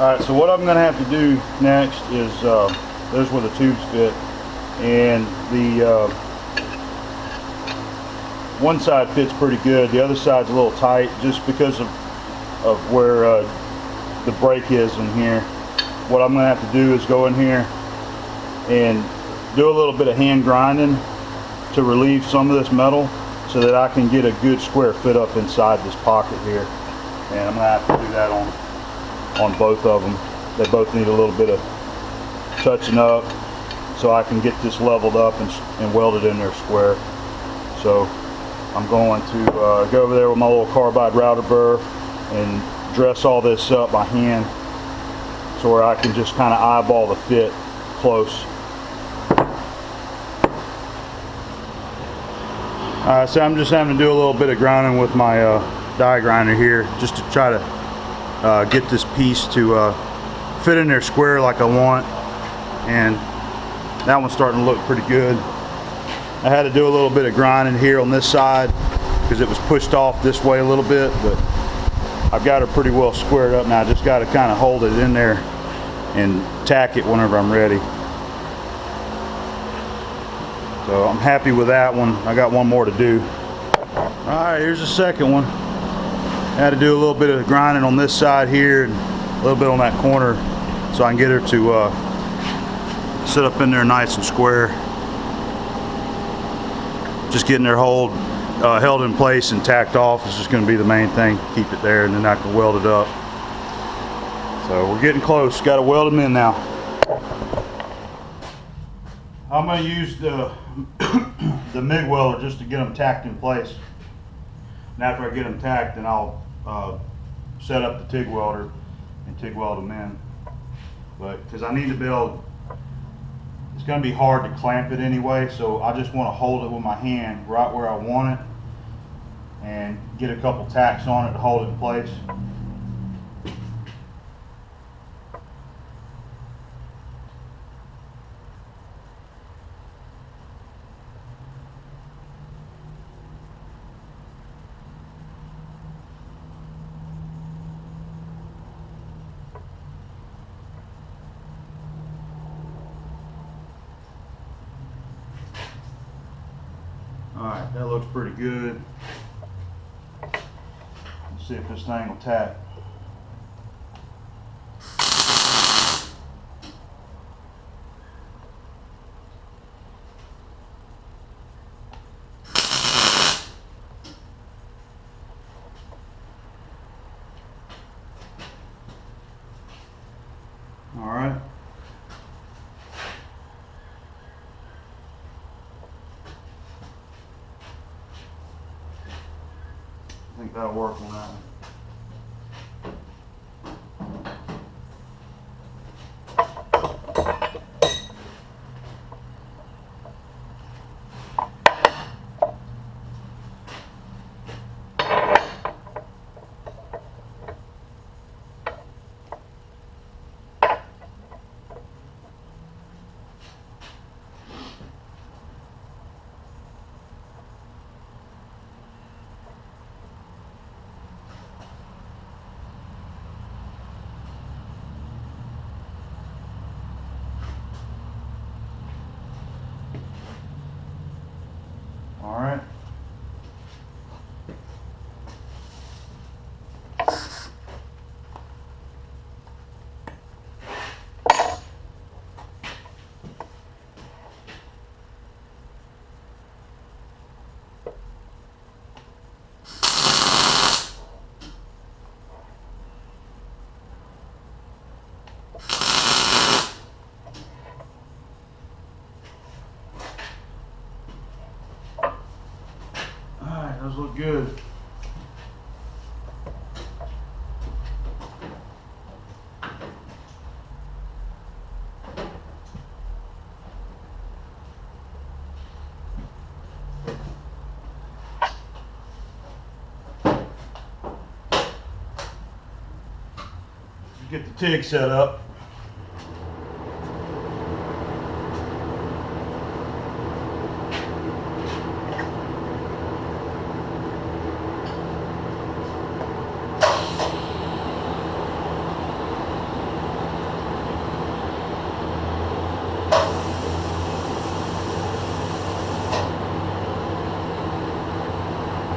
Alright, so what I'm going to have to do next is, there's where the tubes fit, and the one side fits pretty good, the other side's a little tight just because of where the break is in here. What I'm going to have to do is go in here and do a little bit of hand grinding to relieve some of this metal so that I can get a good square fit up inside this pocket here. And I'm going to have to do that on both of them. They both need a little bit of touching up so I can get this leveled up and welded in there square. So I'm going to go over there with my little carbide router burr and dress all this up by hand so where I can just kind of eyeball the fit close. So I'm just having to do a little bit of grinding with my die grinder here just to try to get this piece to fit in there square like I want, and that one's starting to look pretty good. I had to do a little bit of grinding here on this side because it was pushed off this way a little bit, but I've got her pretty well squared up now. I just got to kind of hold it in there and tack it whenever I'm ready. So I'm happy with that one. I got one more to do. Alright, here's the second one. I had to do a little bit of grinding on this side here and a little bit on that corner so I can get her to sit up in there nice and square. Just getting her held in place and tacked off is just going to be the main thing. Keep it there, and then I can weld it up. So we're getting close. Got to weld them in now. I'm going to use the MIG welder just to get them tacked in place. And after I get them tacked, then I'll set up the TIG welder and TIG weld them in. But because I need to build, it's going to be hard to clamp it anyway, so I just want to hold it with my hand right where I want it and get a couple tacks on it to hold it in place. Alright, that looks pretty good. Let's see if this thing will tack. Alright. I think that'll work on that one. All right. Those look good. Get the TIG set up.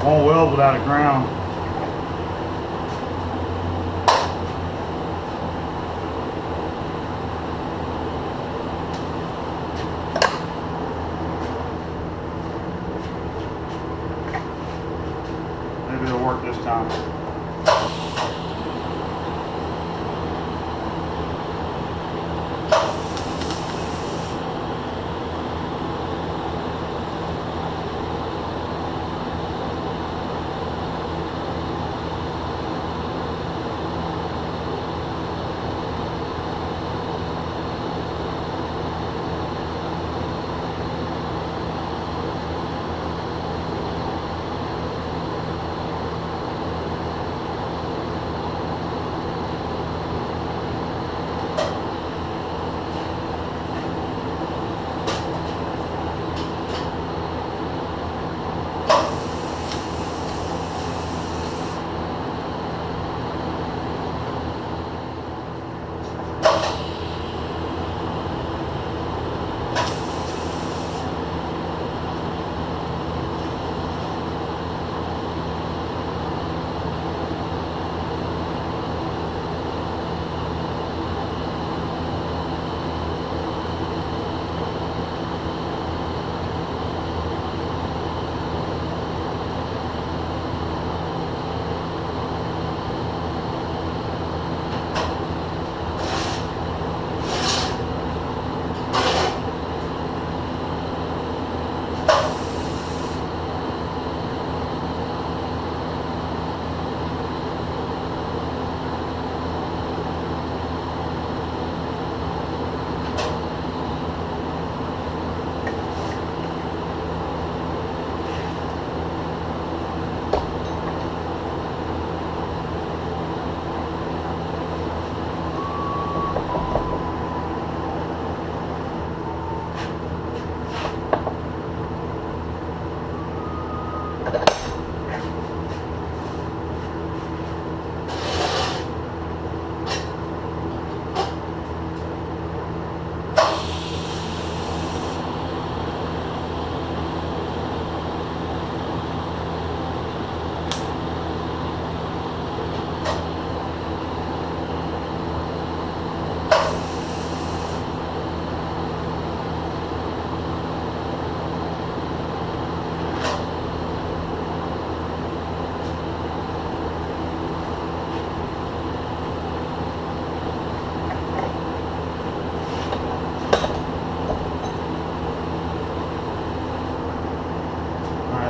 Won't weld without a ground. Maybe it'll work this time.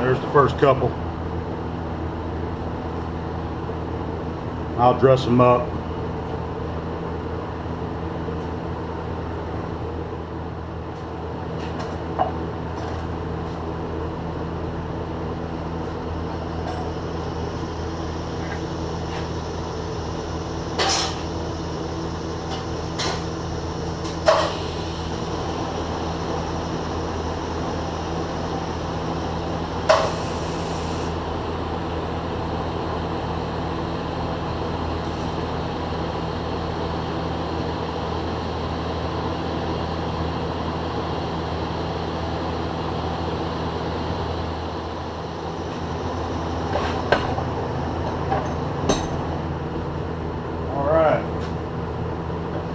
There's the first couple. I'll dress them up.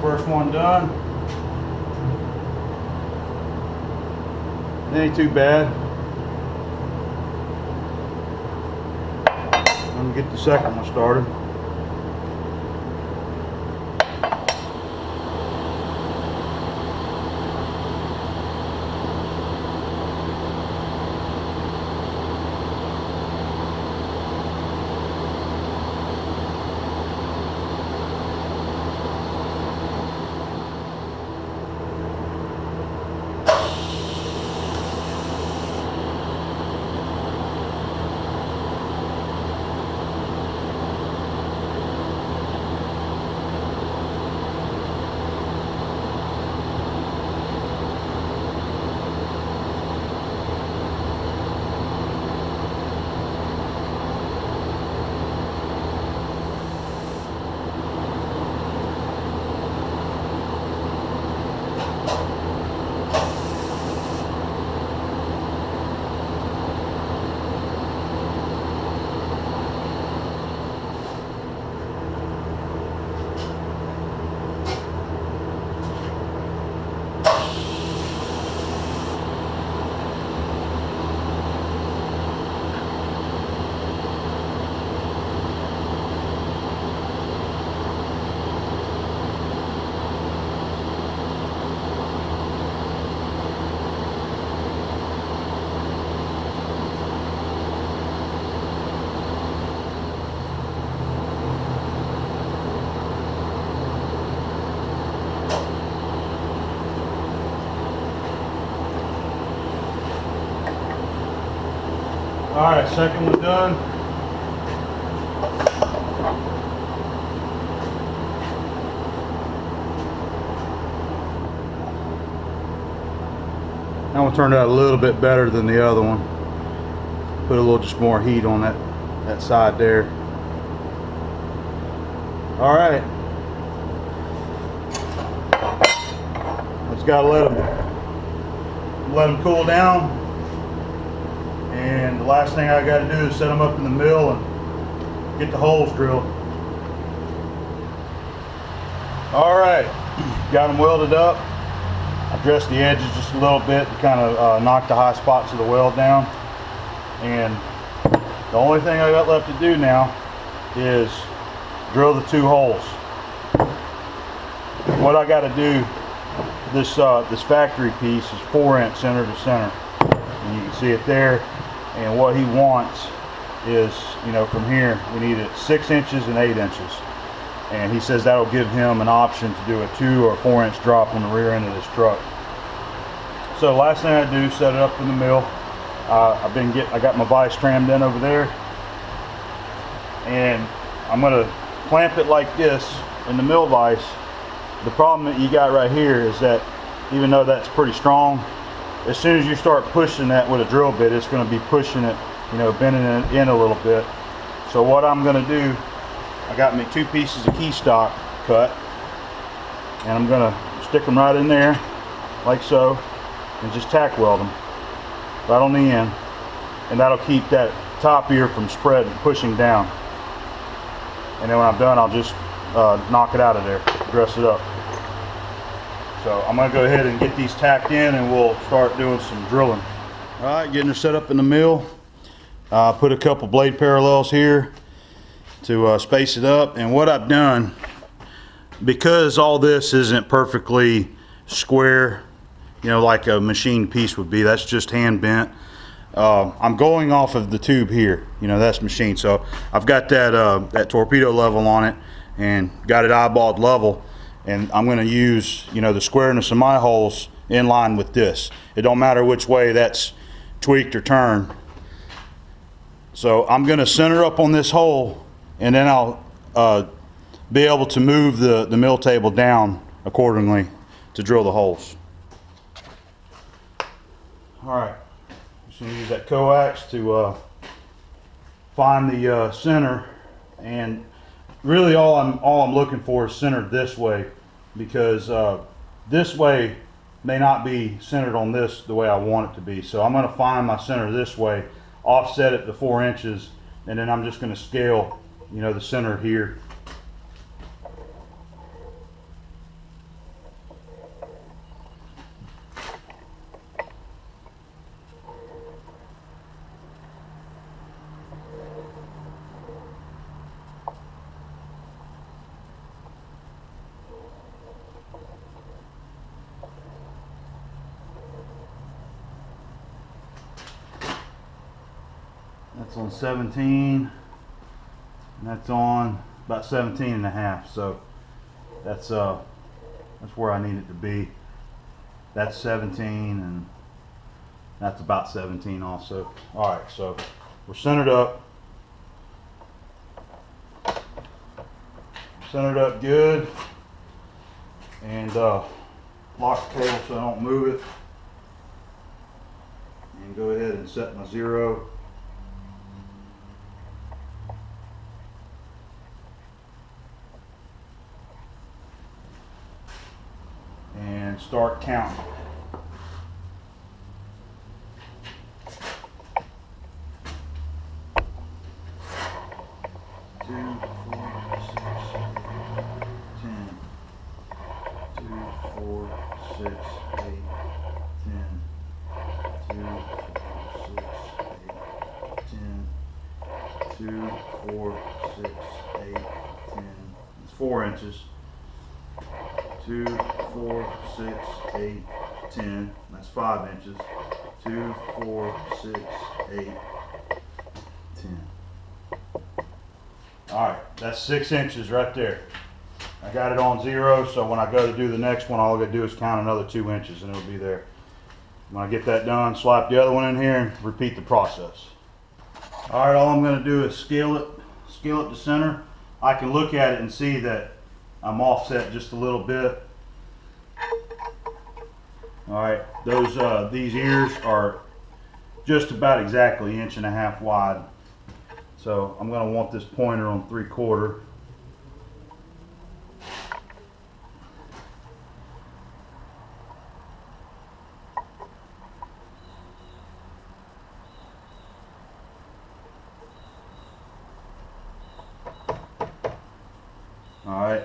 First one done. It ain't too bad. I'm gonna get the second one started. Alright, second one done. That one turned out a little bit better than the other one. Put a little just more heat on that side there. Alright. Just gotta let them cool down. And the last thing I gotta do is set them up in the mill and get the holes drilled. Alright, got them welded up. I dressed the edges just a little bit to kind of knock the high spots of the weld down. And the only thing I got left to do now is drill the 2 holes. What I got to do, this factory piece is 4" center to center, and you can see it there. And what he wants is, you know, from here we need it 6 inches and 8 inches, and he says that'll give him an option to do a 2 or 4" drop on the rear end of this truck. So last thing I do, set it up in the mill. I got my vise trammed in over there, and I'm gonna clamp it like this in the mill vise. The problem that you got right here is that even though that's pretty strong, as soon as you start pushing that with a drill bit, it's going to be pushing it, you know, bending it in a little bit. So what I'm going to do, I got me 2 pieces of key stock cut, and I'm going to stick them right in there like so, and just tack weld them right on the end, and that'll keep that top ear from spreading, pushing down. And then when I'm done, I'll just knock it out of there, dress it up. So I'm going to go ahead and get these tacked in, and we'll start doing some drilling. Alright, getting her set up in the mill. Put a couple blade parallels here to space it up. And what I've done, because all this isn't perfectly square, you know, like a machined piece would be, that's just hand bent. I'm going off of the tube here, you know, that's machined. So I've got that torpedo level on it and got it eyeballed level. And I'm going to use, you know, the squareness of my holes in line with this. It don't matter which way that's tweaked or turned. So I'm going to center up on this hole, and then I'll be able to move the mill table down accordingly to drill the holes. Alright, just going to use that coax to find the center, and really all I'm looking for is centered this way, because this way may not be centered on this the way I want it to be. So I'm going to find my center this way, offset it to 4 inches, and then I'm just going to scale, you know, the center here. That's on 17, and that's on about 17 and a half. So that's where I need it to be. That's 17, and that's about 17 also. All right, so we're centered up. Centered up good, and lock the table so I don't move it. And go ahead and set my 0. And start counting. 2, 4, 6, 10. 2, 4, 6, 8, 10. 2, 4, 6, 8, 10. 2, 4, 6, 8, 10. It's 4 inches. 2, 4, 6, 8, 10. That's 5 inches. 2, 4, 6, 8, 10. Alright, that's 6 inches right there. I got it on 0, so when I go to do the next one, all I gotta do is count another 2 inches and it'll be there. When I get that done, slap the other one in here and repeat the process. All right, all I'm going to do is scale it to center. I can look at it and see that I'm offset just a little bit. All right, these ears are just about exactly 1.5 inches wide. So I'm going to want this pointer on 3/4. All right,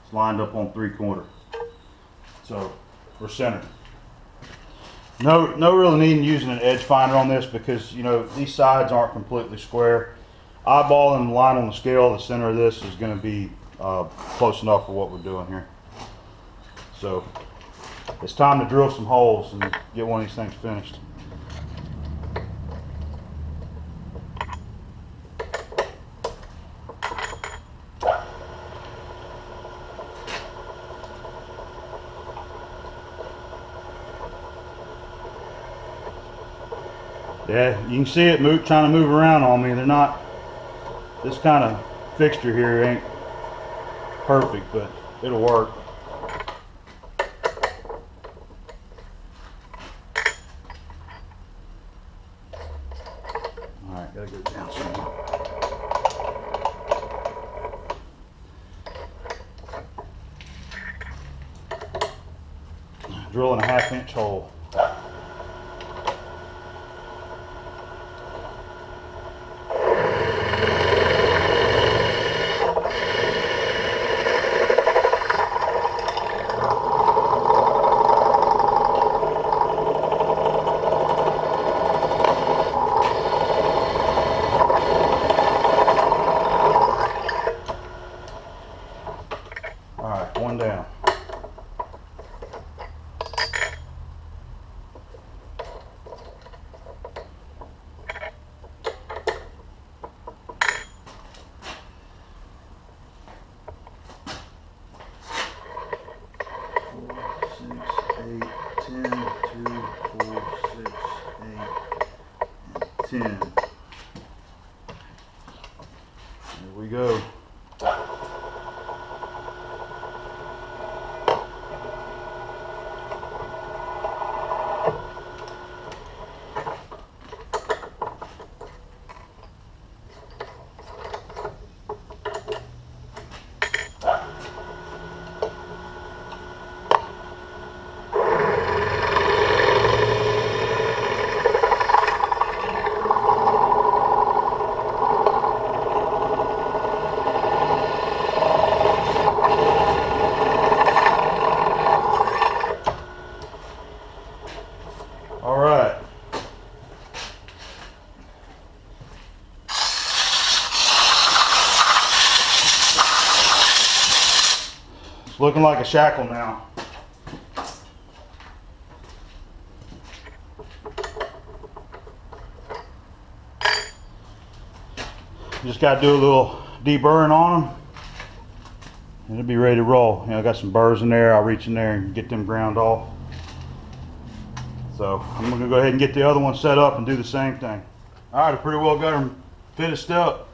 it's lined up on 3/4. So we're centered. No real need in using an edge finder on this because, you know, these sides aren't completely square. Eyeballing the line on the scale, the center of this is going to be close enough for what we're doing here. So it's time to drill some holes and get one of these things finished. Yeah, you can see it trying to move around on me. They're not, this kind of fixture here ain't perfect, but it'll work. Alright, gotta go down some more. Drilling a 1/2 inch hole. Alright, one down. There we go. All right. It's looking like a shackle now. Just got to do a little deburring on them and it'll be ready to roll. You know, I got some burrs in there. I'll reach in there and get them ground off. So I'm going to go ahead and get the other one set up and do the same thing. All right, I pretty well got them finished up.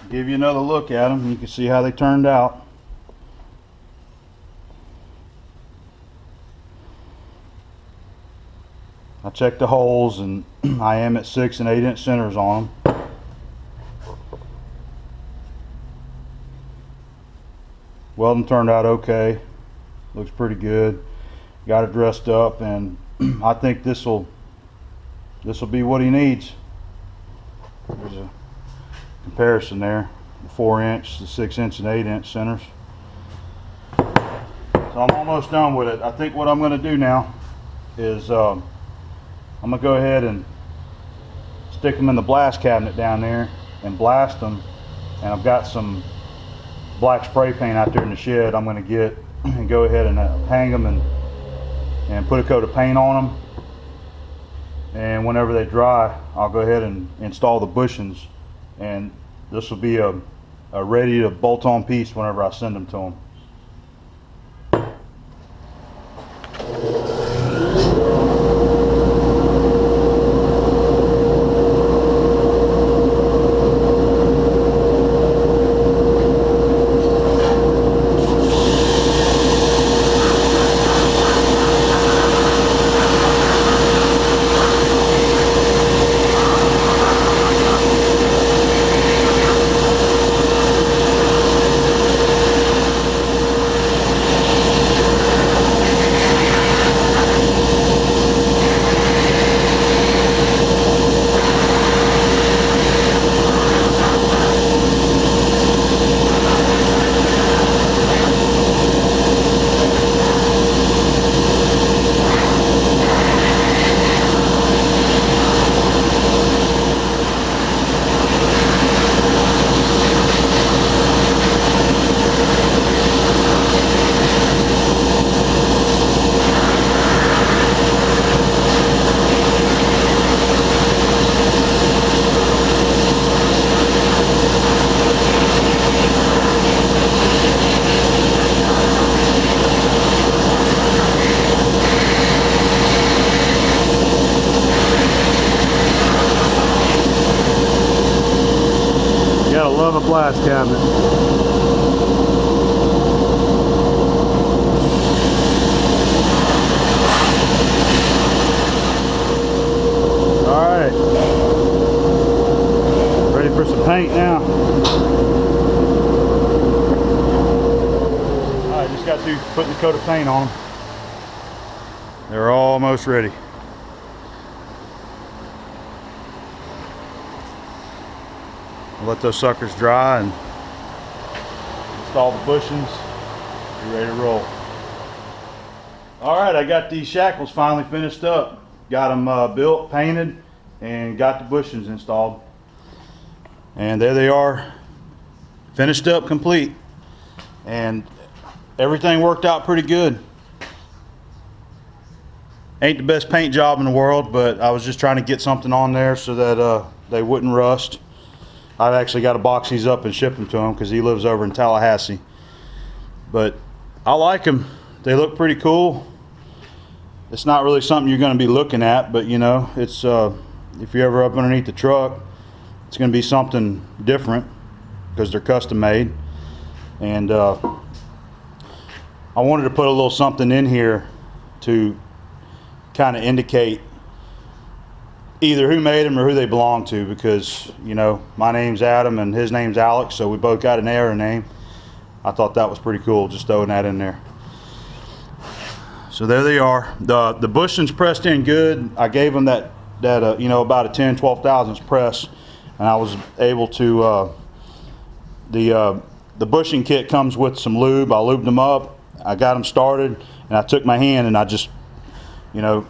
Give you another look at them. You can see how they turned out. I checked the holes and I am at 6 and 8 inch centers on them. Welding turned out okay. Looks pretty good. Got it dressed up, and I think this will be what he needs. There's a comparison there: the 4 inch, the 6 inch, and 8 inch centers. So I'm almost done with it. I think what I'm going to do now is I'm going to go ahead and stick them in the blast cabinet down there and blast them. And I've got some black spray paint out there in the shed. I'm going to get and go ahead and hang them and put a coat of paint on them. And whenever they dry, I'll go ahead and install the bushings, and this will be a ready to bolt on piece whenever I send them to them. splash cabinet. Alright. Ready for some paint now. Alright, just got through putting a coat of paint on them. They're almost ready. Let those suckers dry and install the bushings. Be ready to roll. Alright, I got these shackles finally finished up. Got them built, painted, and got the bushings installed. And there they are, finished up, complete. And everything worked out pretty good. Ain't the best paint job in the world, but I was just trying to get something on there so that they wouldn't rust. I've actually got to box these up and ship them to him because he lives over in Tallahassee. But I like them. They look pretty cool. It's not really something you're going to be looking at, but you know, it's if you're ever up underneath the truck, it's going to be something different because they're custom made. And I wanted to put a little something in here to kind of indicate either who made them or who they belong to, because you know, my name's Adam and his name's Alex, so we both got an error name. I thought that was pretty cool, just throwing that in there. So there they are. The bushings pressed in good. I gave them that you know, about a 10-12 thousandths press, and I was able to the bushing kit comes with some lube. I lubed them up. I got them started, and I took my hand and I just, you know,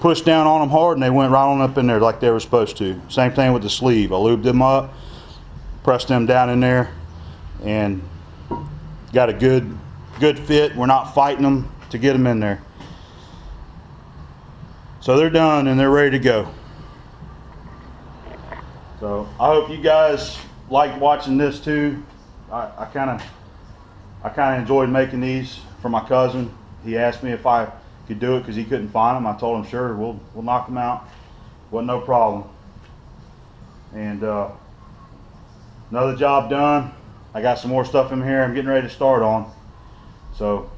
pushed down on them hard, and they went right on up in there like they were supposed to. Same thing with the sleeve. I lubed them up, pressed them down in there, and got a good fit. We're not fighting them to get them in there. So they're done and they're ready to go. So I hope you guys liked watching this too. I kind of enjoyed making these for my cousin. He asked me if I could do it because he couldn't find them. I told him sure, we'll knock them out. Wasn't no problem. And another job done. I got some more stuff in here I'm getting ready to start on. So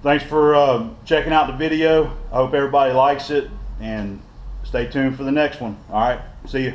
thanks for checking out the video. I hope everybody likes it, and stay tuned for the next one. All right, see you.